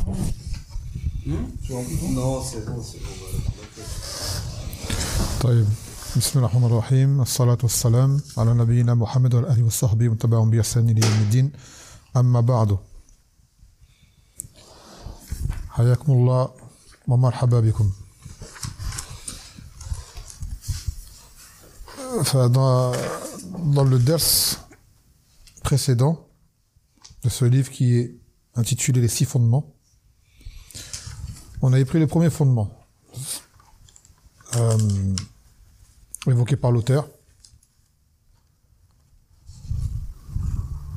Non, c'est bon, c'est bon. طيب بسم الله الرحمن الرحيم الصلاة والسلام على نبينا محمد وعلى آله وصحبه وتبعهم بإحسان إلى يوم الدين أما بعد حياكم الله ومرحبا بكم. Dans le ders précédent de ce livre qui est intitulé Les 6 fondements, on avait pris le premier fondement évoqué par l'auteur.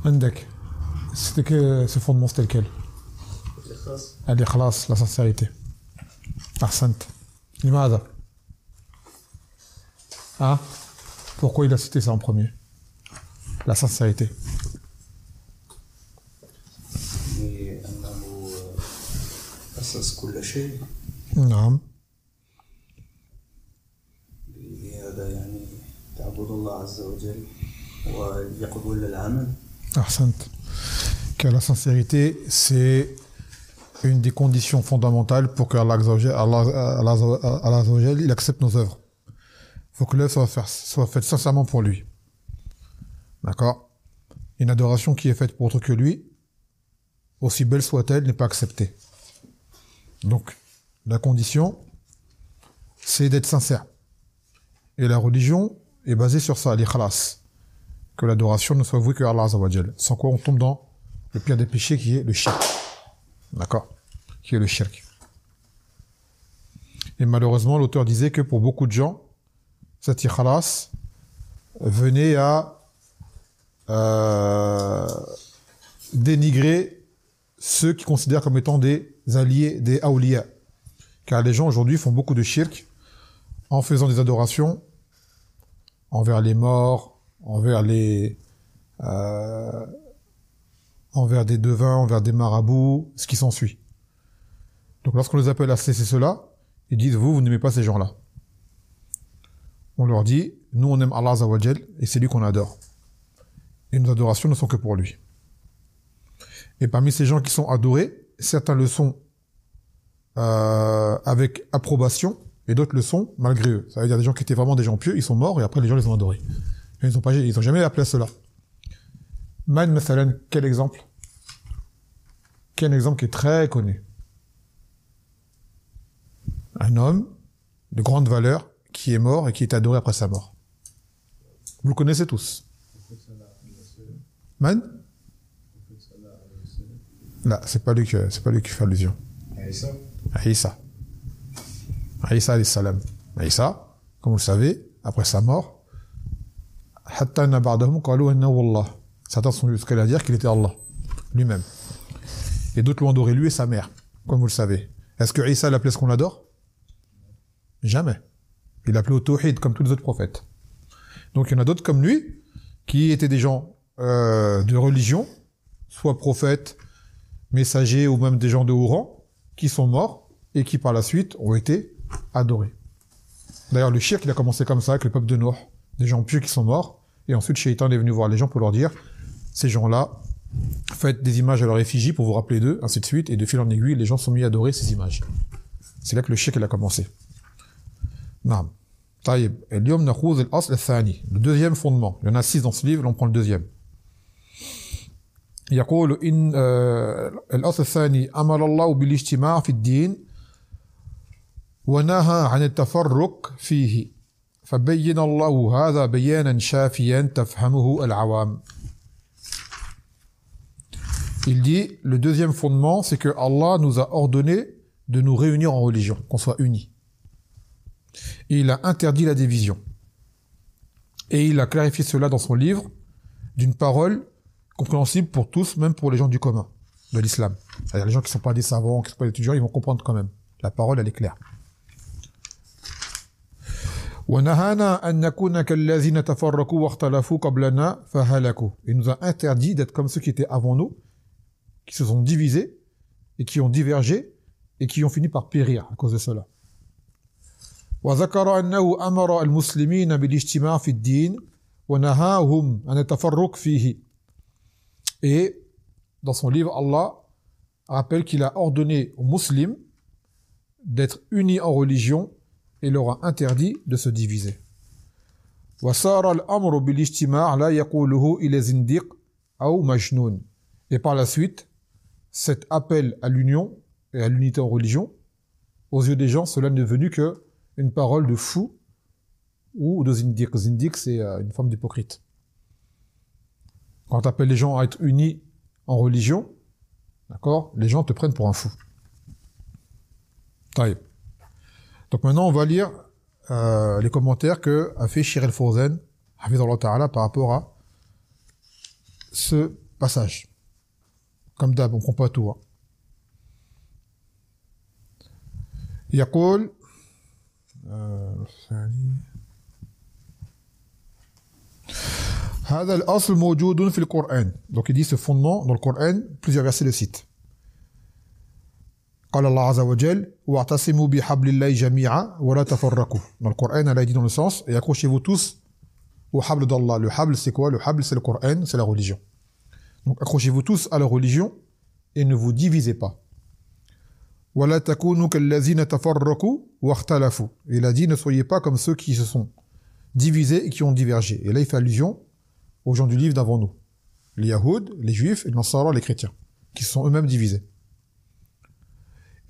Indek, c'était que ce fondement, c'était lequel? Al-Ikhlas, la sincérité. Ahsant. Limada. Ah, pourquoi il a cité ça en premier? La sincérité. أساس كل شيء. نعم. لهذا يعني تعبد الله عز وجل ويقبل العمل. Ahsant. Car la sincérité, c'est une des conditions fondamentales pour que Allah il accepte nos œuvres. Il faut que l'œuvre soit faite sincèrement pour lui. D'accord? Une adoration qui est faite pour autre que lui, aussi belle soit-elle, n'est pas acceptée. Donc, la condition, c'est d'être sincère. Et la religion est basée sur ça, l'ikhlas. Que l'adoration ne soit vouée que Allah Azza wa Jal. Sans quoi on tombe dans le pire des péchés qui est le shirk. D'accord? Qui est le shirk. Et malheureusement, l'auteur disait que pour beaucoup de gens, cet ikhlas venait à dénigrer ceux qui considèrent comme étant des alliés, des awliya. Car les gens aujourd'hui font beaucoup de shirk en faisant des adorations envers les morts, envers des devins, envers des marabouts, ce qui s'ensuit. Donc lorsqu'on les appelle à cesser cela, ils disent vous n'aimez pas ces gens-là. On leur dit nous on aime Allah Azza wa Jal et c'est lui qu'on adore. Et nos adorations ne sont que pour lui. Et parmi ces gens qui sont adorés, certains le sont avec approbation et d'autres le sont malgré eux. Ça veut dire des gens qui étaient vraiment des gens pieux, ils sont morts et après les gens les ont adorés. Et ils ont jamais appelé à cela. Man Mathalan, quel exemple? Quel exemple qui est très connu? Un homme de grande valeur qui est mort et qui est adoré après sa mort. Vous le connaissez tous. Man? Là, c'est pas lui qui fait allusion. Isa alayhi salam. Isa, comme vous le savez, après sa mort, hatta anna ba'dahum qalu annahu Allah. Certains sont jusqu'à la dire qu'il était Allah lui-même. Et d'autres l'ont adoré lui et sa mère, comme vous le savez. Est-ce que Isa l'appelait ce qu'on l'adore? Jamais. Il l'appelait au tawhid comme tous les autres prophètes. Donc il y en a d'autres comme lui qui étaient des gens de religion, soit prophètes, messagers ou même des gens de haut rang, qui sont morts et qui par la suite ont été adorés. D'ailleurs, le shirk, il a commencé comme ça avec le peuple de Noé, des gens pieux qui sont morts, et ensuite Shaitan est venu voir les gens pour leur dire, ces gens-là, faites des images à leur effigie pour vous rappeler d'eux, ainsi de suite, et de fil en aiguille, les gens sont mis à adorer ces images. C'est là que le shirk, il a commencé. Naam. Taïb. اليوم نأخذ الأصل الثاني. Le deuxième fondement. Il y en a 6 dans ce livre, on prend le deuxième. يقول إن الأصل الثاني أمر الله بالاجتماع في الدين ونهى عن التفرق فيه فبين الله هذا بيانا شافيا تفهمه العوام. Il dit, le deuxième fondement, c'est que Allah nous a ordonné de nous réunir en religion, qu'on soit unis. Et il a interdit la division. Et il a clarifié cela dans son livre d'une parole compréhensible pour tous, même pour les gens du commun, de l'islam. C'est-à-dire les gens qui ne sont pas des savants, qui ne sont pas des étudiants, ils vont comprendre quand même. La parole, elle est claire. وَنَهَانَا أَن نَكُونَ كَالَّذِينَ تَفَرَّقُوا وَاخْتَلَفُوا قَبْلَنَا فَهَلَكُوا. Il nous a interdit d'être comme ceux qui étaient avant nous, qui se sont divisés, et qui ont divergé, et qui ont fini par périr à cause de cela. وذكر أنه أمر المسلمين بالاجتماع في الدين ونهاهم عن التفرق فيه. Et dans son livre, Allah rappelle qu'il a ordonné aux musulmans d'être unis en religion et leur a interdit de se diviser. وصار الأمر بالاجتماع لا يقوله إلى زنديق أو مجنون. Et par la suite, cet appel à l'union et à l'unité en religion, aux yeux des gens, cela n'est devenu que une parole de fou ou de zindiq. Zindiq, c'est une forme d'hypocrite. Quand tu appelles les gens à être unis en religion, d'accord, les gens te prennent pour un fou. Taïb. Donc maintenant, on va lire les commentaires que a fait Shir el-Fawzan, hafizallahu ta'ala, par rapport à ce passage. Comme d'hab, on ne comprend pas tout. يقول هذا الأصل موجود في القرآن. Donc il dit ce fondement dans le Coran, plusieurs versets le citent. قال الله عز وجل واعتصموا بحبل الله جميعا ولا تفرقوا. Dans le Coran, Allah dit dans le sens et accrochez-vous tous au habl d'Allah. Le habl c'est quoi? Le habl c'est le Coran, c'est la religion. Donc accrochez-vous tous à la religion et ne vous divisez pas. ولا تكونوا كالذين تفرقوا واختلفوا. Il a dit ne soyez pas comme ceux qui se sont divisés et qui ont divergé. Et là il fait allusion aux gens du livre d'avant nous. Les Yahoud, les Juifs et les Nasara, les chrétiens, qui se sont eux-mêmes divisés.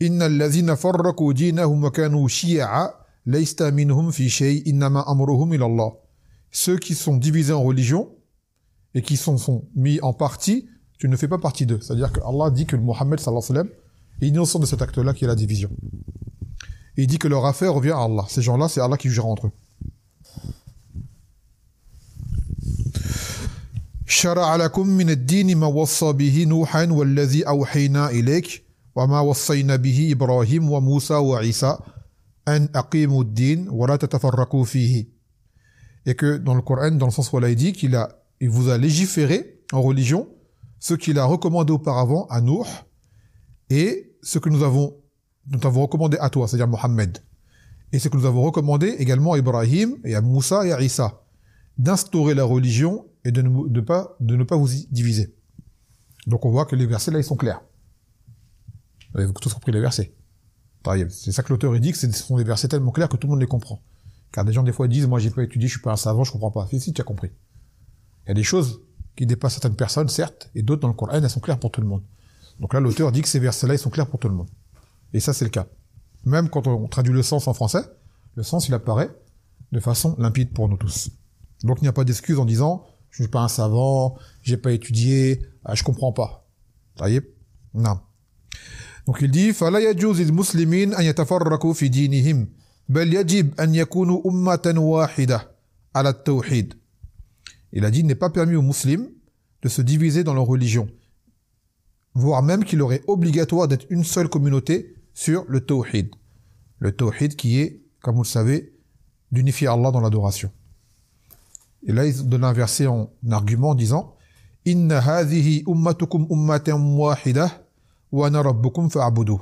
إن الذين فرقوا دينهم وكانوا شيعا ليس منهم في شيء إنما أمرهم إلى الله. Ceux qui sont divisés en religion et qui sont mis en partie, tu ne fais pas partie d'eux. C'est-à-dire que Allah dit que Mohammed sallallahu alayhi wa sallam est innocent de cet acte-là qui est la division. Et il dit que leur affaire revient à Allah. Ces gens-là, c'est Allah qui jugera entre eux. شرع لكم من الدين ما وصى به نوحا والذي أوحينا إليك وما وصينا به إبراهيم وموسى وعيسى أن أقيموا الدين ولا تتفرقوا فيه. Et que dans le Coran, dans le sens où Allah dit qu'il vous a légiféré en religion ce qu'il a recommandé auparavant à Nuh et ce que nous avons recommandé à toi, c'est-à-dire Mohammed, et ce que nous avons recommandé également à Ibrahim et à Moussa et à Isa, d'instaurer la religion et de ne pas vous y diviser. Donc on voit que les versets là ils sont clairs. Vous avez tous compris les versets. C'est ça que l'auteur il dit que ce sont des versets tellement clairs que tout le monde les comprend. Car des gens des fois disent moi j'ai pas étudié, je suis pas un savant, je comprends pas. Si tu as compris. Il y a des choses qui dépassent certaines personnes certes, et d'autres dans le Coran elles sont claires pour tout le monde. Donc là l'auteur dit que ces versets là ils sont clairs pour tout le monde. Et ça c'est le cas. Même quand on traduit le sens en français, le sens il apparaît de façon limpide pour nous tous. Donc il n'y a pas d'excuse en disant je suis pas un savant, j'ai pas étudié, je comprends pas. Non. Donc il dit فلا يجوز للمسلمين أن يتفرقوا في دينهم بل يجب أن يكونوا أمة واحدة على التوحيد. Il a dit il n'est pas permis aux musulmans de se diviser dans leur religion, voire même qu'il aurait obligatoire d'être une seule communauté sur le tawhid. Le tawhid qui est, comme vous le savez, d'unifier Allah dans l'adoration. Et là, il donne un verset en argument en disant Inna hadhihi ummatukum ummatan wahida wa ana rabbukum fa'budu.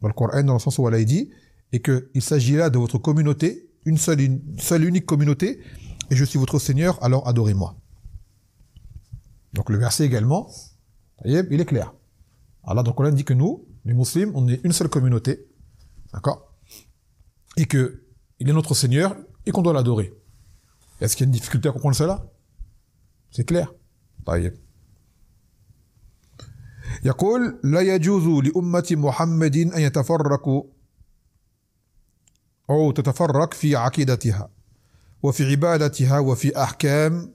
Dans le Coran, dans le sens où Allah dit, et qu'il s'agit là de votre communauté, une seule unique communauté, et je suis votre Seigneur, alors adorez-moi. Donc le verset également, il est clair. Allah dans le Coran dit que nous, les musulmans, on est une seule communauté, d'accord, et que il est notre Seigneur et qu'on doit l'adorer. Est-ce qu'il y a une difficulté à comprendre cela? C'est clair. طيب. يقول لا يجوز لأمة محمد أن يتفرقوا أو تتفرق في عقيدتها وفي عبادتها وفي أحكام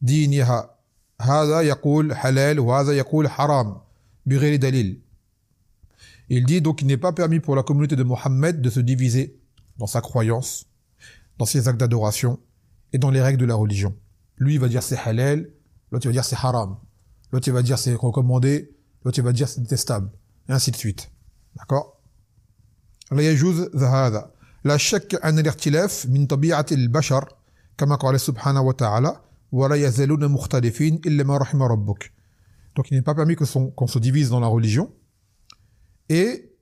دينها. هذا يقول حلال وهذا يقول حرام بغير دليل. Il dit donc qu'il n'est pas permis pour la communauté de Mohammed de se diviser dans sa croyance, dans ses actes d'adoration et dans les règles de la religion. Lui il va dire c'est halal, l'autre il va dire c'est haram, l'autre il va dire c'est recommandé, l'autre il va dire c'est détestable, et ainsi de suite. D'accord? لا يجوز هذا لا شك أن الاختلاف من طبيعة البشر كما قال سبحانه وتعالى ولا يزالون مختلفين إلا ما رحم ربك. Donc il n'est pas permis qu'on se divise dans la religion. Et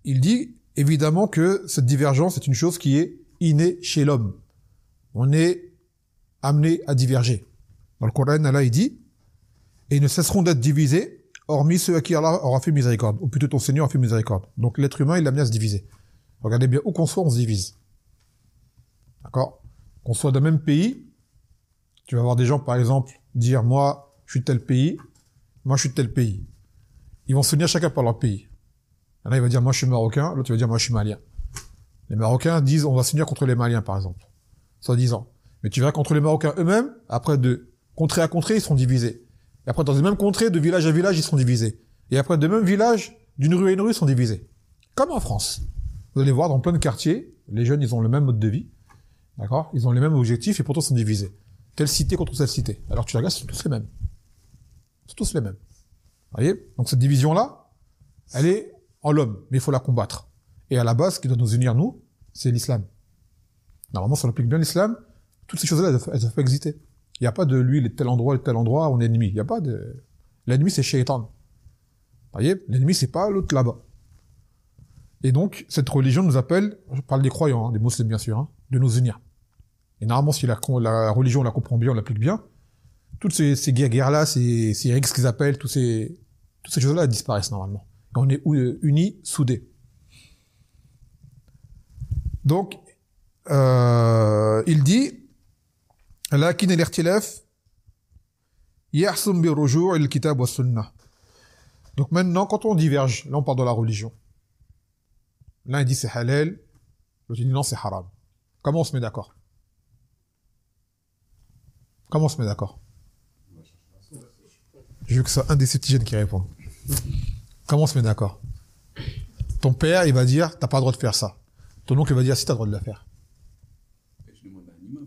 il dit évidemment que cette divergence est une chose qui est innée chez l'homme. On est amené à diverger. Dans le Coran, Allah il dit et ils ne cesseront d'être divisés hormis ceux à qui Allah aura fait miséricorde, ou plutôt ton Seigneur a fait miséricorde. Donc l'être humain, il est amené à se diviser. Regardez bien, où qu'on soit, on se divise. D'accord? Qu'on soit dans le même pays, tu vas voir des gens, par exemple, dire, moi, je suis de tel pays, moi, je suis de tel pays. Ils vont se tenir chacun par leur pays. Il y en a, il va dire, moi, je suis marocain, l'autre, il va dire, moi, je suis malien. Les Marocains disent, on va s'unir contre les Maliens, par exemple. Soi-disant. Mais tu verras contre les Marocains eux-mêmes, après de contrée à contrée, ils seront divisés. Et après, dans les mêmes contrées, de village à village, ils seront divisés. Et après, de même village, d'une rue à une rue, ils sont divisés. Comme en France. Vous allez voir, dans plein de quartiers, les jeunes, ils ont le même mode de vie. D'accord? Ils ont les mêmes objectifs et pourtant ils sont divisés. Telle cité contre cette cité. Alors tu regardes, ils sont tous les mêmes. Ils sont tous les mêmes. Vous voyez? Donc cette division-là, elle est en l'homme, mais il faut la combattre. Et à la base, ce qui doit nous unir, nous, c'est l'islam. Normalement, si on applique bien l'islam, toutes ces choses-là, elles doivent pas exister. Il n'y a pas de lui, il est de tel endroit, on est ennemi. Il n'y a pas de... L'ennemi, c'est Shaitan. Vous voyez? L'ennemi, c'est pas l'autre là-bas. Et donc, cette religion nous appelle, je parle des croyants, des musulmans bien sûr, de nous unir. Et normalement, si la religion, on la comprend bien, on l'applique bien, toutes ces guerres-là, ces rixes qu'ils appellent, toutes ces choses-là, elles disparaissent normalement. Et on est unis, soudés. Donc, il dit, لكن الاختلاف يحسن بالرجوع إلى الكتاب والسنة. Donc maintenant, quand on diverge, là on parle de la religion. L'un il dit c'est halal, l'autre dit non c'est haram. Comment on se met d'accord? Comment on se met d'accord? Je veux que ce soit un des citoyens qui répond. Comment on se met d'accord? Ton père, il va dire, t'as pas le droit de faire ça. Ton oncle, il va dire, si t'as le droit de le faire. Je demande à un imam.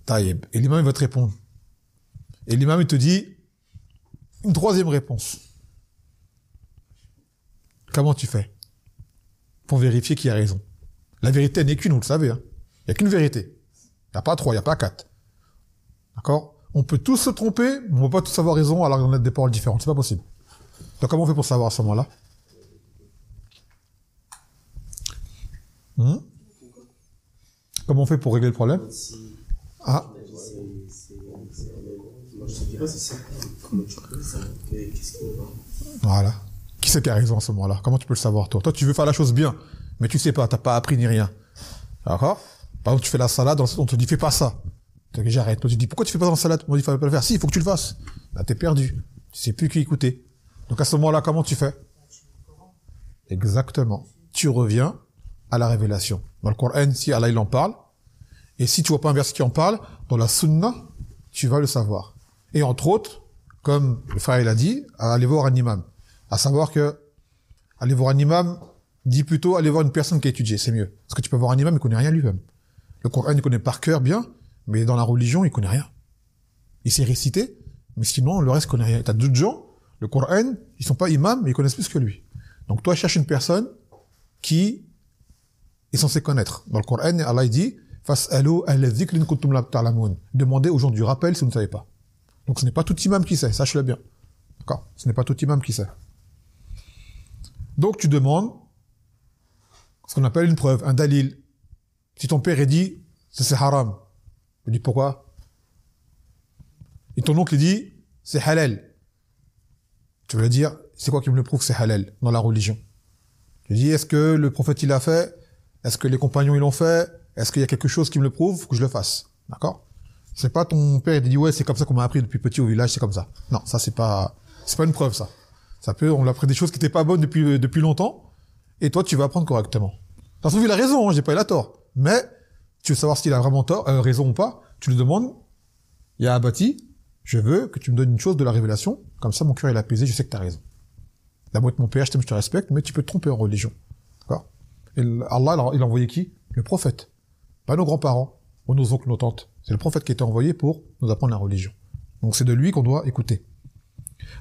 Taïeb. Et l'imam, il va te répondre. Et l'imam, il te dit, une troisième réponse. Comment tu fais? Pour vérifier qui a raison. La vérité n'est qu'une, vous le savez. Il n'y a qu'une vérité. Il n'y a pas trois, il n'y a pas quatre. D'accord? On peut tous se tromper, mais on ne peut pas tous avoir raison alors qu'on a des paroles différentes. C'est pas possible. Donc comment on fait pour savoir à ce moment-là? Comment on fait pour régler le problème? Ah. Voilà. Qui c'est qui a raison à ce moment-là? Comment tu peux le savoir, toi? Toi, tu veux faire la chose bien, mais tu sais pas, t'as pas appris ni rien. D'accord? Par exemple, tu fais la salade, on te dit, fais pas ça. Tu dis, j'arrête. Toi, tu dis, pourquoi tu fais pas dans la salade? On dit, il fallait pas le faire. Si, il faut que tu le fasses. Là, t'es perdu. Tu sais plus qui écouter. Donc, à ce moment-là, comment tu fais? Exactement. Tu reviens à la révélation. Dans le Coran, si Allah, il en parle, et si tu vois pas un verset qui en parle, dans la sunna, tu vas le savoir. Et entre autres, comme le frère, il a dit, allez voir un imam. À savoir que, aller voir un imam, dit plutôt, allez voir une personne qui a étudié, c'est mieux. Parce que tu peux voir un imam, il connaît rien lui-même. Le Coran, il connaît par cœur bien, mais dans la religion, il connaît rien. Il sait réciter, mais sinon, le reste, il connaît rien. T'as d'autres gens, le Coran, ils sont pas imams, mais ils connaissent plus que lui. Donc toi, cherche une personne qui est censée connaître. Dans le Coran, Allah, il dit, Fas'alu ahla dhikri in kuntum la ta'lamun. Demandez aux gens du rappel si vous ne savez pas. Donc ce n'est pas tout imam qui sait, sache-le bien. D'accord? Ce n'est pas tout imam qui sait. Donc tu demandes ce qu'on appelle une preuve, un dalil. Si ton père est dit, c'est haram. Tu dis pourquoi? Et ton oncle dit, c'est halal. Tu vas dire, c'est quoi qui me le prouve que c'est halal dans la religion? Tu dis, est-ce que le prophète il l'a fait? Est-ce que les compagnons ils l'ont fait? Est-ce qu'il y a quelque chose qui me le prouve que je le fasse? D'accord? C'est pas ton père qui dit, ouais, c'est comme ça qu'on m'a appris depuis petit au village, c'est comme ça. Non, ça c'est pas une preuve, ça. Ça peut, on l'a appris des choses qui étaient pas bonnes depuis longtemps, et toi tu vas apprendre correctement. T'as trouvé la raison, j'ai pas eu la tort. Mais, tu veux savoir s'il a vraiment raison ou pas, tu lui demandes, Ya Abati, je veux que tu me donnes une chose de la révélation, comme ça mon cœur est apaisé, je sais que t'as raison. D'abord être mon père, je t'aime, je te respecte, mais tu peux te tromper en religion. D'accord? Et Allah, il a envoyé qui? Le prophète. Pas nos grands-parents, ou nos oncles, nos tantes. C'est le prophète qui a été envoyé pour nous apprendre la religion. Donc c'est de lui qu'on doit écouter.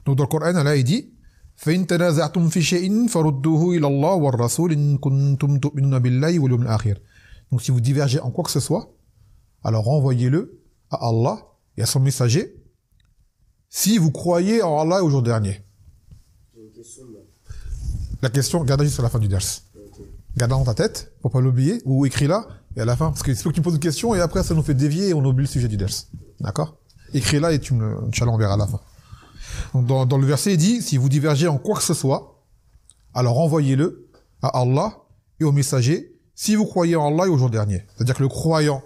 Donc dans le Coran, Allah, il dit, فَإِن تَنَازَعْتُمْ فِي شَيْءٍ فَرُدُّوهُ إِلَى اللَّهِ وَالرَّسُولِ إِن كُنتُمْ تُؤْمِنُونَ بِاللَّهِ وَالْيَوْمِ الْآخِرِ. Donc si vous divergez en quoi que ce soit, alors renvoyez-le à Allah et à son messager, si vous croyez en Allah et au jour dernier. La question, garde-la juste à la fin du ders. Garde-la dans ta tête, pour pas l'oublier, ou écris-la, et à la fin, parce que c'est toi qui me poses une question, et après ça nous fait dévier et on oublie le sujet du ders. D'accord? Écris-la et Inch'Allah, on verra à la fin. Donc dans le verset, il dit, si vous divergez en quoi que ce soit, alors envoyez-le à Allah et aux messagers, si vous croyez en Allah et au jour dernier. C'est-à-dire que le croyant,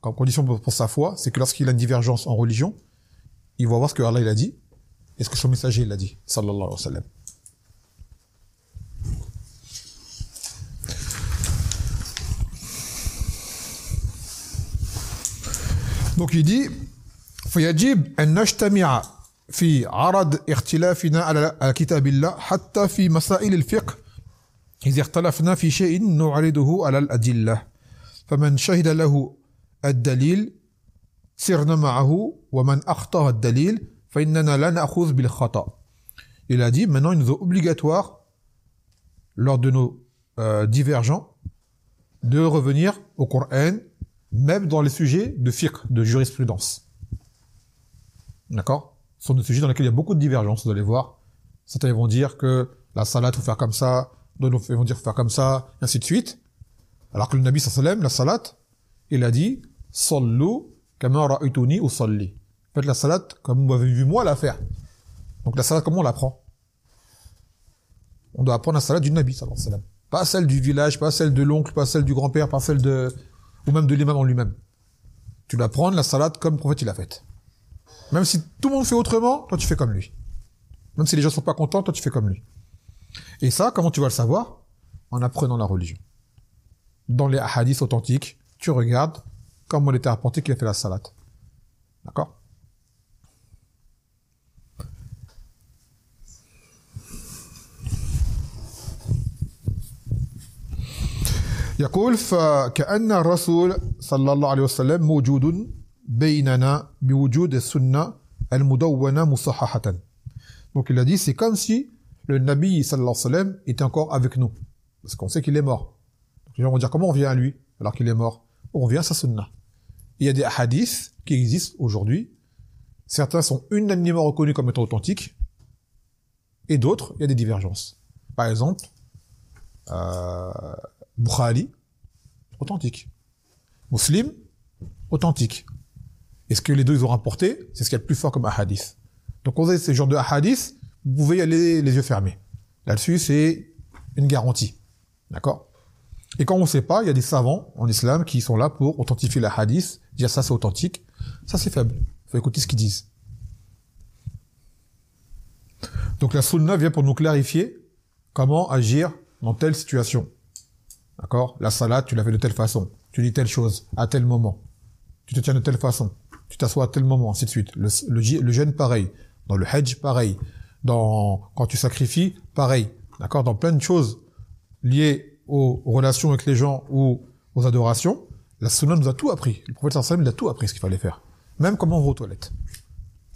comme condition pour sa foi, c'est que lorsqu'il a une divergence en religion, il va voir ce que Allah il a dit, et ce que son messager il a dit, sallallahu alayhi wa sallam. Donc il dit, فيجب أن نجتمع في عرض اختلافنا على كتاب الله حتى في مسائل الفقه إذا اختلفنا في شيء نعرضه على الأدلة فمن شهد له الدليل سرنا معه ومن أخطأ الدليل فإننا لا نأخذ بالخطأ. Il a dit, maintenant il nous est obligatoire lors de nos divergents de revenir au Coran, même dans les sujets de fiqh, de jurisprudence. D'accord? Ce sont des sujets dans lesquels il y a beaucoup de divergences, vous allez voir. Certains vont dire que la salat, faut faire comme ça, d'autres vont dire faut faire comme ça, et ainsi de suite. Alors que le Nabi sallallahu alayhi wa sallam, la salat, il a dit « Sallu kama ra'aytuni usalli ». Faites la salat comme vous m'avez vu moi la faire. Donc la salat, comment on l'apprend? On doit apprendre la salat du Nabi sallallahu alayhi wa sallam. Pas celle du village, pas celle de l'oncle, pas celle du grand-père, pas celle de... ou même de l'imam en lui-même. Tu dois apprendre la salat comme le prophète il l'a faite. Même si tout le monde fait autrement, toi tu fais comme lui. Même si les gens sont pas contents, toi tu fais comme lui. Et ça, comment tu vas le savoir? En apprenant la religion. Dans les hadiths authentiques, tu regardes comment il était rapporté qu'il a fait la salat. D'accord? يقول فكأن الرسول صلى الله عليه وسلم موجود بيننا بوجود السنة المدونة مصححة. Donc il a dit, c'est comme si le Nabi sallallahu alayhi wa sallam était encore avec nous. Parce qu'on sait qu'il est mort. Donc les gens vont dire, comment on vient à lui alors qu'il est mort? On revient à sa sunna. Il y a des hadiths qui existent aujourd'hui. Certains sont unanimement reconnus comme étant authentiques. Et d'autres, il y a des divergences. Par exemple, Bukhari, authentique. Muslim, authentique. Et ce que les deux ils ont rapporté, c'est ce qu'il y a de plus fort comme hadith. Donc quand vous avez ce genre de hadith, vous pouvez y aller les yeux fermés. Là-dessus, c'est une garantie. D'accord? Et quand on ne sait pas, il y a des savants en islam qui sont là pour authentifier la hadith, dire ça c'est authentique, ça c'est faible. Il faut écouter ce qu'ils disent. Donc la sunna vient pour nous clarifier comment agir dans telle situation. D'accord? La salat, tu la fais de telle façon. Tu dis telle chose à tel moment. Tu te tiens de telle façon. Tu t'assois à tel moment, ainsi de suite. Le jeûne, pareil. Dans le hajj, pareil. Quand tu sacrifies, pareil. D'accord? Dans plein de choses liées aux relations avec les gens ou aux adorations, la sunna nous a tout appris. Le prophète sallallahu alayhi wa sallam, il a tout appris ce qu'il fallait faire. Même comment on va aux toilettes.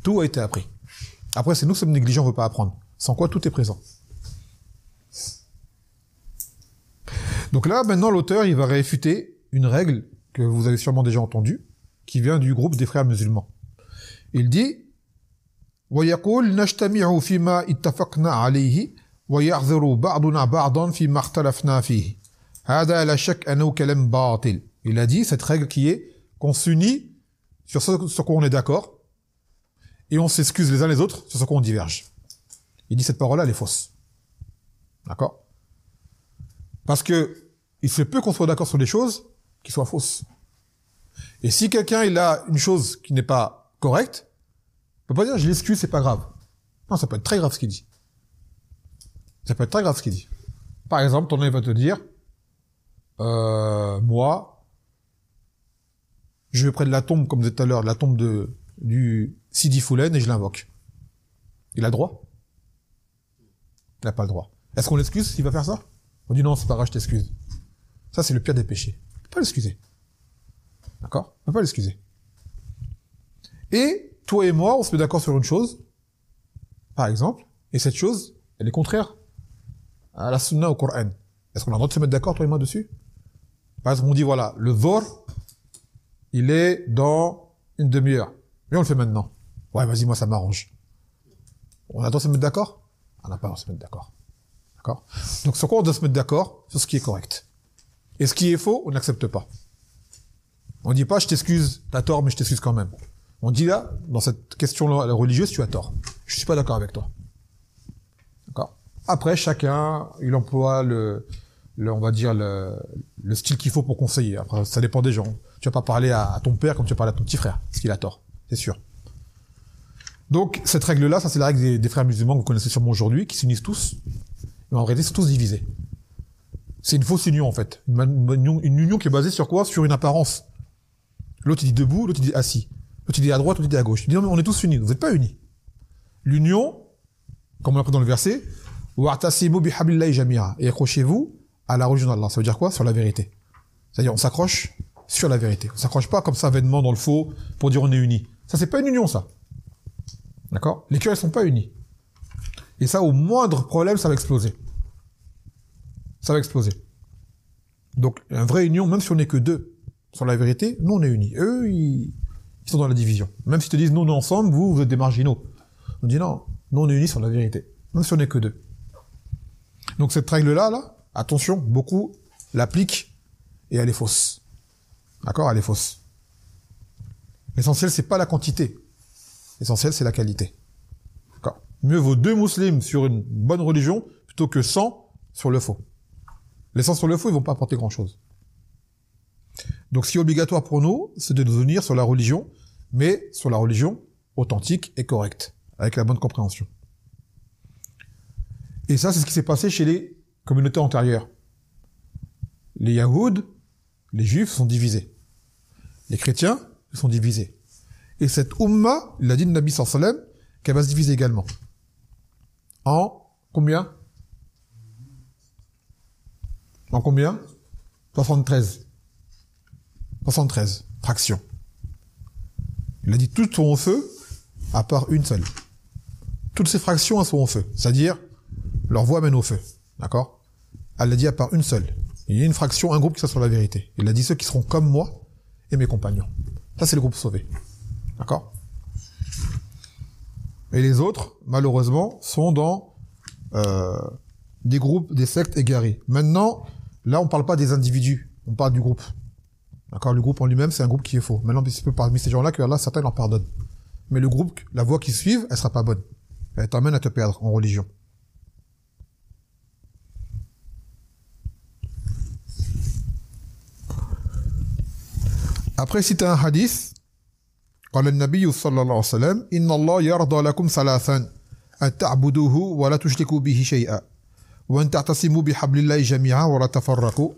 Tout a été appris. Après, c'est nous qui sommes négligents, on ne veut pas apprendre. Sans quoi, tout est présent. Donc là, maintenant, l'auteur, il va réfuter une règle que vous avez sûrement déjà entendue, qui vient du groupe des frères musulmans. Il dit وَيَقُولْ نَجْتَمِعُ فِيمَا اتَّفَقْنَا عَلَيْهِ وَيَعْذِرُ بَعْضُنَا بَعْضًا فِيمَا اخْتَلَفْنَا فِيهِ هَذَا لَا شَكَّ أَنَّهُ كَلَامٌ بَاطِلٌ. Il a dit cette règle qui est qu'on s'unit sur ce sur quoi on est d'accord et on s'excuse les uns les autres sur ce quoi on diverge. Il dit cette parole-là, elle est fausse. D'accord? Parce que il se peut qu'on soit d'accord sur des choses qui soient fausses. Et si quelqu'un il a une chose qui n'est pas correcte, on peut pas dire je l'excuse, c'est pas grave. Non, ça peut être très grave ce qu'il dit. Ça peut être très grave ce qu'il dit. Par exemple, ton ami va te dire moi, je vais près de la tombe, comme je disais tout à l'heure, la tombe du Sidi Foulen et je l'invoque. Il a le droit? Il n'a pas le droit. Est-ce qu'on l'excuse s'il va faire ça? On dit non, c'est pas grave, je t'excuse. Ça, c'est le pire des péchés. On peut pas l'excuser. D'accord? On peut pas l'excuser. Et toi et moi, on se met d'accord sur une chose, par exemple, et cette chose, elle est contraire à la sunna au Coran. Est-ce qu'on a le droit de se mettre d'accord, toi et moi, dessus? Par exemple, on dit, voilà, le dhuhr, il est dans une demi-heure. Mais on le fait maintenant. Ouais, vas-y, moi, ça m'arrange. On a le droit de se mettre d'accord? On n'a pas le droit de se mettre d'accord. D'accord? Donc, sur quoi on doit se mettre d'accord? Sur ce qui est correct. Et ce qui est faux, on n'accepte pas. On dit pas, je t'excuse, t'as tort, mais je t'excuse quand même. On dit là, dans cette question-là religieuse, tu as tort. je suis pas d'accord avec toi. D'accord? Après, chacun, il emploie on va dire le style qu'il faut pour conseiller. Après, ça dépend des gens. Tu vas pas parler à ton père comme tu vas parler à ton petit frère, parce qu'il a tort, c'est sûr. Donc, cette règle-là, ça c'est la règle des frères musulmans que vous connaissez sûrement aujourd'hui, qui s'unissent tous, mais en réalité, ils sont tous divisés. C'est une fausse union, en fait. Une union qui est basée sur quoi? Sur une apparence. L'autre, il dit debout, l'autre, il dit assis. L'autre, il dit à droite, l'autre, il dit à gauche. Il dit non, mais on est tous unis. Vous n'êtes pas unis. L'union, comme on l'a pris dans le verset, wa'tasimu bihablillahi jami'a. Et accrochez-vous à la religion d'Allah. Ça veut dire quoi? Sur la vérité. C'est-à-dire, on s'accroche sur la vérité. On s'accroche pas comme ça, vainement dans le faux, pour dire on est unis. Ça, c'est pas une union, ça. D'accord? Les cœurs, ils sont pas unis. Et ça, au moindre problème, ça va exploser. Ça va exploser. Donc, une vraie union, même si on n'est que deux sur la vérité, nous, on est unis. Eux, ils sont dans la division. Même s'ils te disent, nous, on est ensemble, vous êtes des marginaux. On dit non, nous, on est unis sur la vérité. Même si on n'est que deux. Donc, cette règle-là, attention, beaucoup l'appliquent et elle est fausse. D'accord? Elle est fausse. L'essentiel, c'est pas la quantité. L'essentiel, c'est la qualité. D'accord? Mieux vaut 2 musulmans sur une bonne religion plutôt que 100 sur le faux. Les 100 sur le faux, ils vont pas apporter grand-chose. Donc, ce qui est obligatoire pour nous, c'est de nous unir sur la religion, mais sur la religion authentique et correcte, avec la bonne compréhension. Et ça, c'est ce qui s'est passé chez les communautés antérieures. Les Yaouds, les Juifs sont divisés. Les chrétiens sont divisés. Et cette Ummah, il a dit le Nabi sallallahu alayhi wa sallam, qu'elle va se diviser également. En combien? En combien? 73. 73 fractions. Il a dit toutes sont au feu, à part une seule. Toutes ces fractions, elles sont au feu. C'est-à-dire, leur voie mène au feu. D'accord? Elle l'a dit à part une seule. Il y a une fraction, un groupe qui sera sur la vérité. Il a dit ceux qui seront comme moi et mes compagnons. Ça, c'est le groupe sauvé. D'accord? Et les autres, malheureusement, sont dans des groupes, des sectes égarés. Maintenant, là, on parle pas des individus, on parle du groupe. D'accord? Le groupe en lui-même, c'est un groupe qui est faux. Maintenant, c'est parmi ces gens-là que Allah, certains leur pardonne. Mais le groupe, la voie qu'ils suivent, elle sera pas bonne. Elle t'amène à te perdre en religion. Après, si tu as un hadith, قال النبي صلى الله عليه وسلم إن الله يرضى لكم ثلاثا أن تعبدوه ولا تشركوا به شيئا وأن تعتصموا بحبل الله جميعا ولا تفرقوا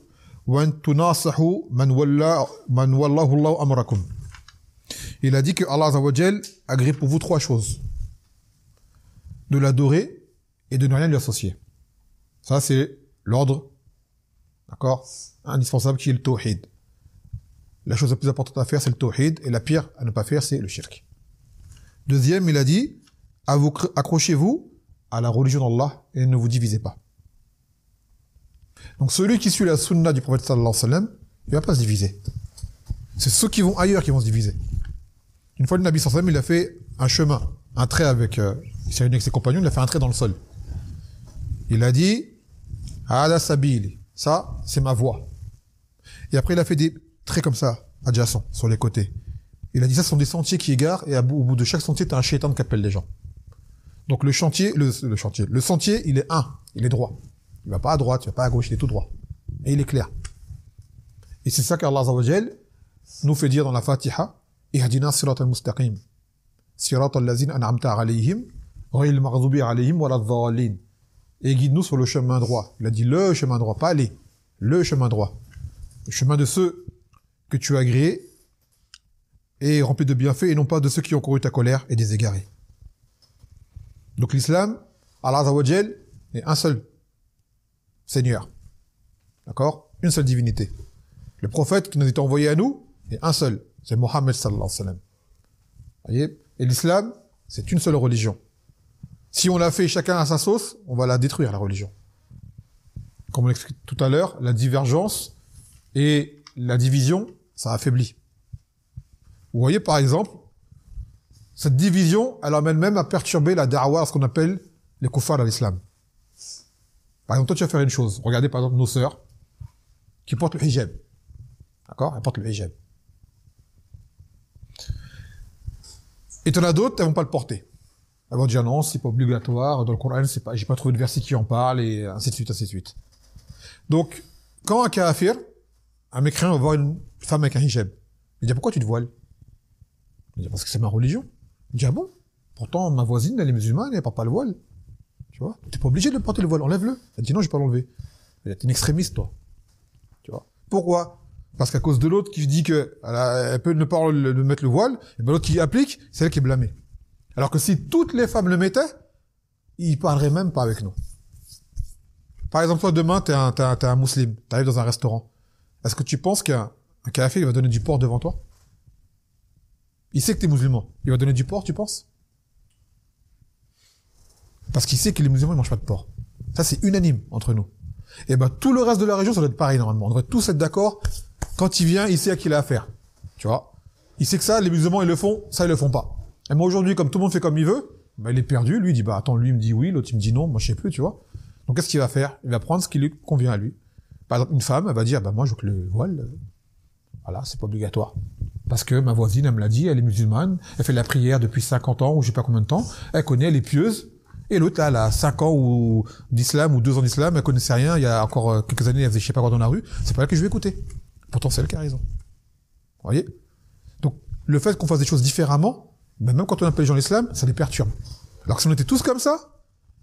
وأن تناصحوا من والله الله أمركم. Il a dit que Allah Azza wa Jal agrée pour vous 3 choses. De l'adorer et de ne rien lui associer. Ça, c'est l'ordre, d'accord, indispensable qui est le tawhid. La chose la plus importante à faire, c'est le tawhid, et la pire à ne pas faire, c'est le shirk. Deuxième, il a dit, accrochez-vous à la religion d'Allah et ne vous divisez pas. Donc celui qui suit la sunna du prophète sallallahu alayhi wa sallam, il va pas se diviser. C'est ceux qui vont ailleurs qui vont se diviser. Une fois, le Nabi sallallahu alayhi wa sallam, il a fait un chemin, un trait avec, il s'est réuni avec ses compagnons, il a fait un trait dans le sol. Il a dit, Ala sabili, ça, c'est ma voie. Et après, il a fait des traits comme ça, adjacents, sur les côtés. Il a dit ça, ce sont des sentiers qui égarent, et au bout de chaque sentier, tu as un shaitan qui appelle les gens. Donc le sentier, il est il est droit. Il va pas à droite, il va pas à gauche, il est tout droit. Et il est clair. Et c'est ça qu'Allah Azza wa Jal nous fait dire dans la Fatiha, Ihdina sirat al-mustaqim, sirat al-lazine an'amta alayhim, ghayl maghdubi alayhim wa la-dhalin. Et guide-nous sur le chemin droit. Il a dit le chemin droit, pas aller. Le chemin droit. Le chemin de ceux que tu as agréés et rempli de bienfaits, et non pas de ceux qui ont couru ta colère et des égarés. Donc l'islam, Allah Azza wa Jal, est un seul Seigneur. D'accord? Une seule divinité. Le prophète qui nous est envoyé à nous est un seul. C'est Mohammed sallallahu alayhi wa sallam. Voyez? Et l'islam, c'est une seule religion. Si on la fait chacun à sa sauce, on va la détruire, la religion. Comme on l'explique tout à l'heure, la divergence et la division, ça affaiblit. Vous voyez, par exemple, cette division, elle amène même à perturber la da'wa, ce qu'on appelle les kuffars à l'islam. Par exemple, toi, tu vas faire une chose. Regardez, par exemple, nos sœurs qui portent le hijab. D'accord? Elles portent le hijab. Et tu en as d'autres, elles vont pas le porter. Elles vont dire non, c'est pas obligatoire, dans le Coran, c'est pas, j'ai pas trouvé de verset qui en parle, et ainsi de suite, ainsi de suite. Donc, quand un kafir, un mécréant va voir une femme avec un hijab, il dit pourquoi tu te voiles? Il dit parce que c'est ma religion. Il dit ah bon? Pourtant, ma voisine, elle est musulmane, elle porte pas le voile. Tu vois? T'es pas obligé de porter le voile, enlève-le. Elle dit non, je vais pas l'enlever. Elle dit, t'es une extrémiste, toi. Tu vois? Pourquoi? Parce qu'à cause de l'autre qui dit que elle peut ne pas le mettre le voile, et ben l'autre qui applique, c'est elle qui est blâmée. Alors que si toutes les femmes le mettaient, ils parleraient même pas avec nous. Par exemple, toi, demain, t'es un musulman, t'arrives dans un restaurant. Est-ce que tu penses qu'un kafir, il va donner du porc devant toi? Il sait que t'es musulman. Il va donner du porc, tu penses? Parce qu'il sait que les musulmans, ils mangent pas de porc. Ça, c'est unanime entre nous. Et ben, tout le reste de la région, ça doit être pareil, normalement. On devrait tous être d'accord. Quand il vient, il sait à qui il a affaire. Tu vois? Il sait que ça, les musulmans, ils le font, ça, ils le font pas. Et moi, aujourd'hui, comme tout le monde fait comme il veut, ben, il est perdu. Lui, il dit, bah, attends, lui, il me dit oui, l'autre, il me dit non, moi, je sais plus, tu vois? Donc, qu'est-ce qu'il va faire? Il va prendre ce qui lui convient à lui. Par exemple, une femme, elle va dire, bah, moi, je veux que le voile, voilà, c'est pas obligatoire. Parce que ma voisine, elle me l'a dit, elle est musulmane, elle fait la prière depuis 50 ans, ou je sais pas combien de temps, elle connaît, elle est pieuse. Et l'autre, là, elle a 5 ans ou d'islam, ou 2 ans d'islam, elle connaissait rien, il y a encore quelques années, elle faisait je sais pas quoi dans la rue, c'est pas elle que je vais écouter. Pourtant, c'est elle qui a raison. Vous voyez? Donc, le fait qu'on fasse des choses différemment, ben, même quand on appelle les gens l'islam, ça les perturbe. Alors que si on était tous comme ça,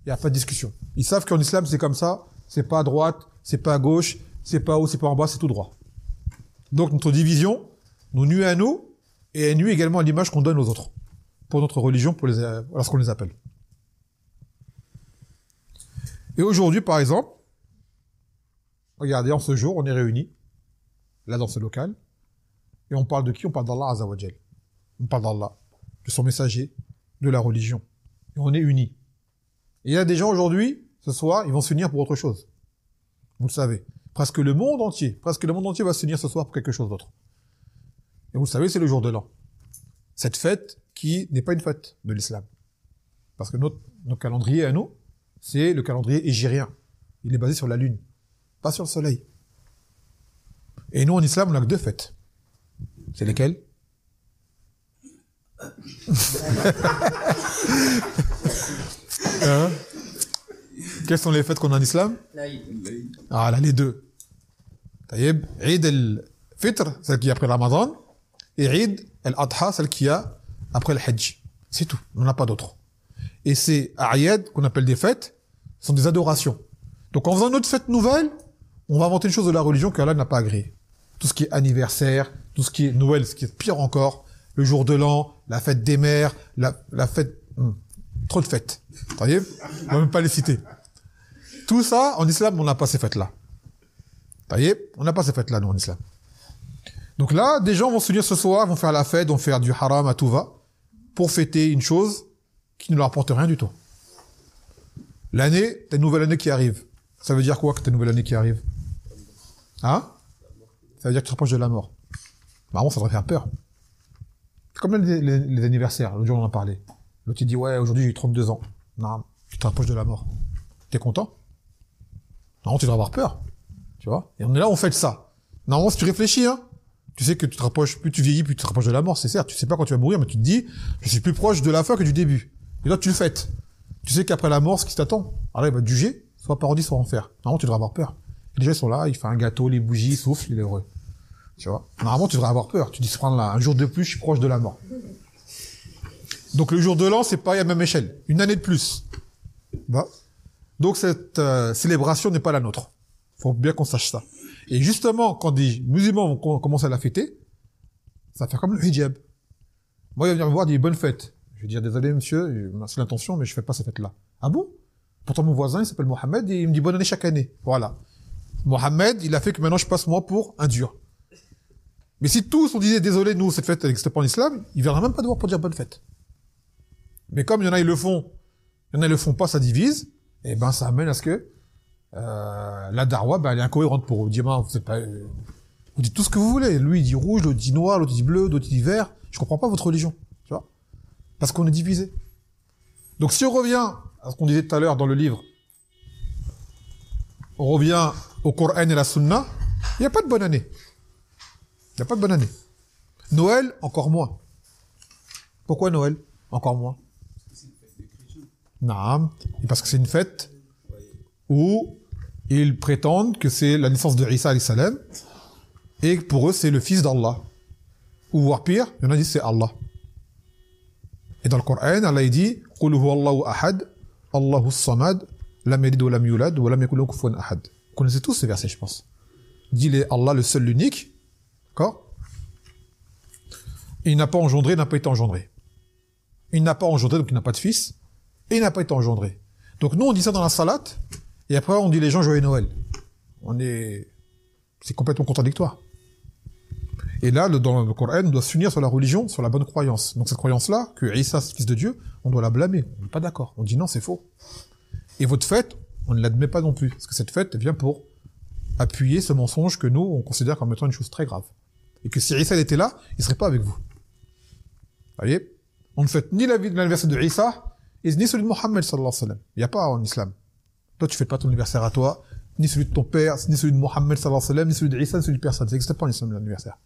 il n'y a pas de discussion. Ils savent qu'en islam, c'est comme ça, c'est pas à droite, c'est pas à gauche, c'est pas haut, c'est pas en bas, c'est tout droit. Donc, notre division nous nuit à nous, et elle nuit également à l'image qu'on donne aux autres. Pour notre religion, lorsqu'on les appelle. Et aujourd'hui, par exemple, regardez, en ce jour, on est réunis, là dans ce local, et on parle de qui? On parle d'Allah Azza wa Jal. On parle d'Allah, de son messager, de la religion. Et on est unis. Et il y a des gens aujourd'hui, ce soir, ils vont s'unir pour autre chose. Vous le savez. Presque le monde entier va s'unir ce soir pour quelque chose d'autre. Et vous le savez, c'est le jour de l'an. Cette fête qui n'est pas une fête de l'islam. Parce que notre calendrier à nous, c'est le calendrier hégirien. Il est basé sur la lune, pas sur le soleil. Et nous, en islam, on n'a que 2 fêtes. C'est lesquelles? Quelles sont les fêtes qu'on a en islam? Ah là, les 2. Taïeb, Eid al-Fitr, celle qui est après le Ramadan, et Eid al-Adha, celle qui est après le Hajj. C'est tout, on n'en a pas d'autres. Et ces A'yad, qu'on appelle des fêtes, sont des adorations. Donc en faisant une autre fête nouvelle, on va inventer une chose de la religion qu'Allah n'a pas agréée. Tout ce qui est anniversaire, tout ce qui est Noël, ce qui est pire encore, le jour de l'an, la fête des mères, la fête... trop de fêtes. Vous voyez? On va même pas les citer. Tout ça, en islam, on n'a pas ces fêtes-là. Vous voyez? On n'a pas ces fêtes-là, nous, en islam. Donc là, des gens vont se unir ce soir, vont faire la fête, vont faire du haram à tout va, pour fêter une chose qui ne leur apporte rien du tout. L'année, t'as une nouvelle année qui arrive. Ça veut dire quoi que t'as une nouvelle année qui arrive? Hein? Ça veut dire que tu te rapproches de la mort. Normalement, ça devrait faire peur. C'est comme les anniversaires, l'autre jour on en a parlé. L'autre il dit, ouais, aujourd'hui j'ai eu 32 ans. Non, tu te rapproches de la mort. T'es content? Non, tu devrais avoir peur. Tu vois? Et on est là, on fait ça. Normalement, si tu réfléchis, hein, tu sais que tu te rapproches, plus tu vieillis, plus tu te rapproches de la mort, c'est certes. Tu sais pas quand tu vas mourir, mais tu te dis, je suis plus proche de la fin que du début. Et là, tu le fêtes. Tu sais qu'après la mort, ce qui t'attend, alors il va te juger, soit paradis, soit enfer. Normalement, tu devrais avoir peur. Et les gens sont là, il fait un gâteau, les bougies, souffle, il est heureux. Tu vois? Normalement, tu devrais avoir peur. Tu dis, se prendre là, un jour de plus, je suis proche de la mort. Donc, le jour de l'an, c'est pas à la même échelle. Une année de plus. Bah. Donc, cette célébration n'est pas la nôtre. Faut bien qu'on sache ça. Et justement, quand des musulmans vont commencer à la fêter, ça va faire comme le hijab. Moi, il va venir me voir, dire bonne fête. Je vais dire, désolé, monsieur, c'est l'intention, mais je fais pas cette fête-là. Ah bon? Pourtant, mon voisin, il s'appelle Mohamed, et il me dit bonne année chaque année. Voilà. Mohamed, il a fait que maintenant, je passe moi pour un dur. Mais si tous on disait, désolé, nous, cette fête, elle n'existe pas en islam, il viendra même pas de voir pour dire bonne fête. Mais comme il y en a, ils le font, il y en a, ils le font pas, ça divise, et ben, ça amène à ce que, la darwa, ben, elle est incohérente pour eux. Vous dites, ben, vous dites tout ce que vous voulez. Lui, il dit rouge, l'autre dit noir, l'autre dit bleu, l'autre dit vert. Je comprends pas votre religion. Tu vois? Parce qu'on est divisé. Donc, si on revient à ce qu'on disait tout à l'heure dans le livre, on revient au Coran et la Sunna, il n'y a pas de bonne année. Il n'y a pas de bonne année. Noël, encore moins. Pourquoi Noël? Encore moins. Naam. Et parce que c'est une fête où ils prétendent que c'est la naissance de Isa alayhi salam et que pour eux c'est le fils d'Allah. Ou voire pire, il y en a qui disent c'est Allah. Et dans le Coran, Allah dit Qul huwa Allahu ahad, Allahu as-samad, lam yalid wa lam yulad wa lam yakul lahu kufuwan ahad. Vous connaissez tous ces versets, je pense. Dit Allah le seul, l'unique. D'accord? Il n'a pas engendré, n'a pas été engendré. Il n'a pas engendré, donc il n'a pas de fils. Et il n'a pas été engendré. Donc nous, on dit ça dans la salate, et après on dit les gens joyeux Noël. C'est complètement contradictoire. Et là, dans le Coran, on doit s'unir sur la religion, sur la bonne croyance. Donc cette croyance-là, que Isa, c'est le fils de Dieu, on doit la blâmer. On n'est pas d'accord. On dit non, c'est faux. Et votre fête, on ne l'admet pas non plus. Parce que cette fête vient pour appuyer ce mensonge que nous, on considère comme étant une chose très grave. Et que si Isa était là, il ne serait pas avec vous. Vous voyez? On ne fête ni l'anniversaire de Isa, ni celui de Mohammed, sallallahu alayhi wa sallam. Il n'y a pas en islam. Toi, tu ne fêtes pas ton anniversaire à toi, ni celui de ton père, ni celui de Mohammed, sallallahu alayhi wa sallam, ni celui de Isa, ni celui de personne. Ça n'existe pas en islam, l'anniversaire.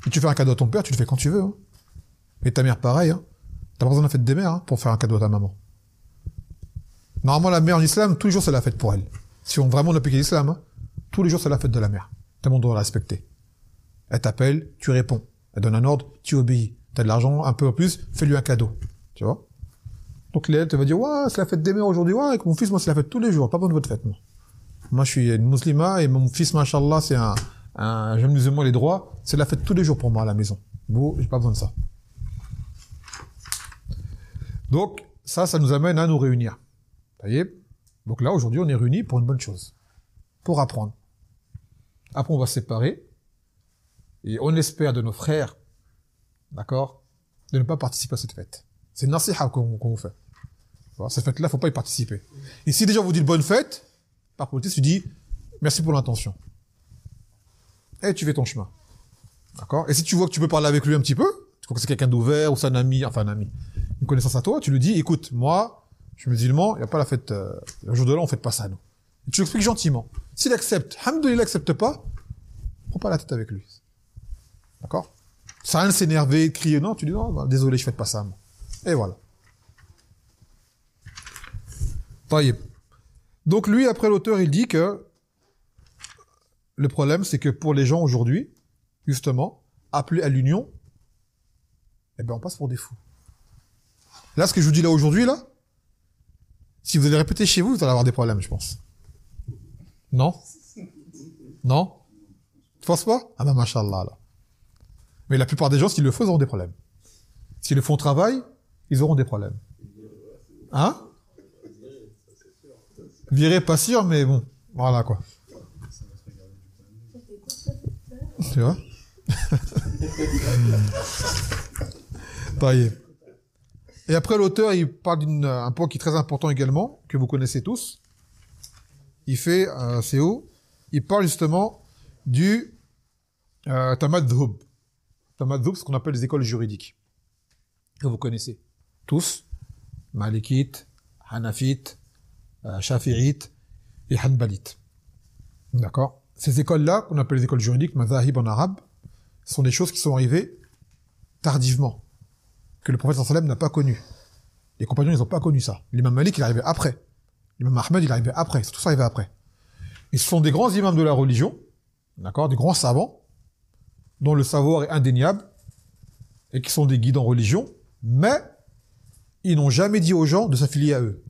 Et tu fais un cadeau à ton père, tu le fais quand tu veux. Hein. Et ta mère, pareil. Hein. T'as pas besoin de la fête des mères hein, pour faire un cadeau à ta maman. Normalement, la mère en islam, tous les jours, c'est la fête pour elle. Si on vraiment applique l'islam, hein, tous les jours, c'est la fête de la mère. Tout le monde doit la respecter. Elle t'appelle, tu réponds. Elle donne un ordre, tu obéis. T'as de l'argent, un peu en plus, fais-lui un cadeau. Tu vois? Donc, elle te va dire, ouais, c'est la fête des mères aujourd'hui. Ouais, avec mon fils, moi, c'est la fête tous les jours. Pas besoin de votre fête, moi. Moi, je suis une musulmane et mon fils, machallah, c'est un jeune musulman, les droits. C'est la fête tous les jours pour moi à la maison. Bon, j'ai pas besoin de ça. Donc, ça nous amène à nous réunir. Vous voyez? Donc là, aujourd'hui, on est réunis pour une bonne chose. Pour apprendre. Après, on va se séparer. Et on espère de nos frères, d'accord, de ne pas participer à cette fête. C'est une nasiha qu'on vous fait. Voilà, cette fête-là, faut pas y participer. Et si déjà on vous dit bonne fête, par politesse, tu dis merci pour l'intention. Et tu fais ton chemin. D'accord? Et si tu vois que tu peux parler avec lui un petit peu, tu crois que c'est quelqu'un d'ouvert ou c'est un ami, une connaissance à toi, tu lui dis, écoute, moi, je suis musulman, il n'y a pas la fête, le jour de l'an, on fête pas ça, nous. Et tu lui expliques gentiment. S'il accepte, hamdoulilah, il n'accepte pas, prends pas la tête avec lui. D'accord? Ça a rien de s'énerver, de crier, non, tu dis, non, désolé, je fête pas ça, moi. Et voilà. Taïeb. Donc lui, après l'auteur, il dit que le problème, c'est que pour les gens aujourd'hui, justement, appelés à l'union, eh ben on passe pour des fous. Là, ce que je vous dis là aujourd'hui, là, si vous allez répéter chez vous, vous allez avoir des problèmes, je pense. Non? Non? Tu penses pas? Ah ben, machallah, là. Mais la plupart des gens, s'ils le font, ils auront des problèmes. S'ils le font au travail, ils auront des problèmes. Hein? Virer, pas sûr, mais bon. Voilà, quoi. Tu vois? Et après, l'auteur, il parle d'un point qui est très important également, que vous connaissez tous. Il fait, c'est où? Il parle justement du tamadhub. Tamadhub, c'est ce qu'on appelle les écoles juridiques. Que vous connaissez tous. Malikite, Hanafite, Shafi'ite et Hanbalite. D'accord? Ces écoles-là, qu'on appelle les écoles juridiques, mazahib en arabe, sont des choses qui sont arrivées tardivement, que le prophète sallallahu alayhi wa sallam n'a pas connu. Les compagnons, ils n'ont pas connu ça. L'imam Malik, il est arrivé après. L'imam Ahmed, il est arrivé après. C'est tout ça arrivé après. Ils sont des grands imams de la religion, d'accord, des grands savants, dont le savoir est indéniable, et qui sont des guides en religion, mais ils n'ont jamais dit aux gens de s'affilier à eux.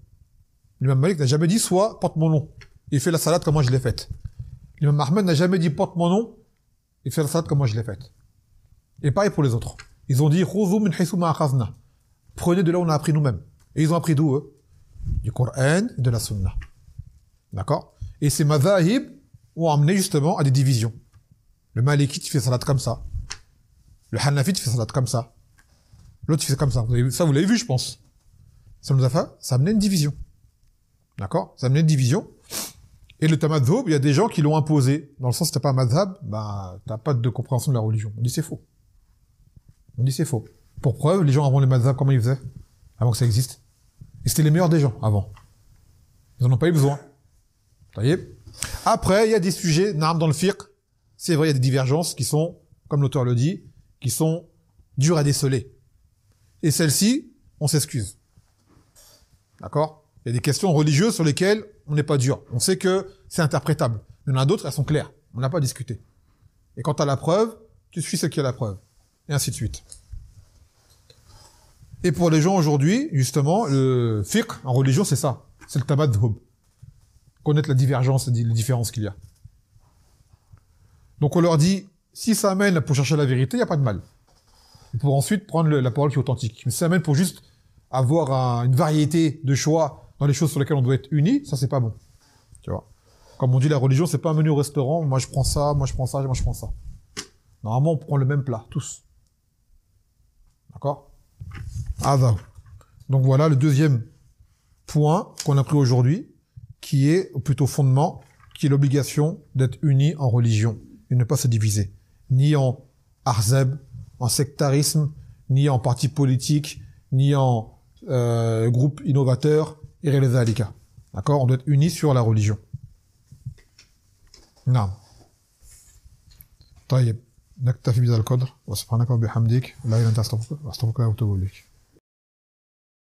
L'imam Malik n'a jamais dit, soit porte mon nom, et fais la salade comme moi je l'ai faite. L'imam Ahmed n'a jamais dit, porte mon nom, et fais la salade comme moi je l'ai faite. Et pareil pour les autres. Ils ont dit, khudhu min haythu ma akhadhna. Prenez de là où on a appris nous-mêmes. Et ils ont appris d'où, eux? Du Coran et de la Sunna. D'accord? Et ces madhahib ont amené justement à des divisions. Le Malikite, il fait salat comme ça. Le Hanafite, il fait salat comme ça. L'autre, il fait comme ça. Vous l'avez vu, je pense. Ça nous a fait, ça a amené une division. D'accord? Ça a amené une division. Et le tamadhub, il y a des gens qui l'ont imposé. Dans le sens, si t'as pas un madhab, bah, t'as pas de compréhension de la religion. On dit c'est faux. On dit c'est faux. Pour preuve, les gens avant les madhab, comment ils faisaient? Avant que ça existe. Et c'était les meilleurs des gens, avant. Ils en ont pas eu besoin. Vous voyez? Après, il y a des sujets, dans le fiqh. C'est vrai, il y a des divergences qui sont, comme l'auteur le dit, qui sont dures à déceler. Et celles-ci, on s'excuse. D'accord? Il y a des questions religieuses sur lesquelles on n'est pas dur. On sait que c'est interprétable. Il y en a d'autres, elles sont claires. On n'a pas discuté. Et quand tu as la preuve, tu suis ce qui a la preuve. Et ainsi de suite. Et pour les gens aujourd'hui, justement, le fiqh en religion, c'est ça. C'est le tamadhub. Connaître la divergence et les différences qu'il y a. Donc on leur dit, si ça amène pour chercher la vérité, il n'y a pas de mal. Et pour ensuite prendre la parole qui est authentique. Mais si ça amène pour juste avoir une variété de choix dans les choses sur lesquelles on doit être unis, ça c'est pas bon. Tu vois. Comme on dit, la religion, c'est pas un menu au restaurant, moi je prends ça, moi je prends ça, moi je prends ça. Normalement, on prend le même plat, tous. D'accord? Donc voilà le deuxième point qu'on a pris aujourd'hui, qui est, ou plutôt fondement, qui est l'obligation d'être unis en religion et ne pas se diviser. Ni en arzeb, en sectarisme, ni en parti politique, ni en groupe innovateur, et réalisalika. D'accord? On doit être unis sur la religion. Non. طيب نكتفي بهذا القدر وسبحانك وبحمدك لا اله الا انت استغفرك واتوب اليك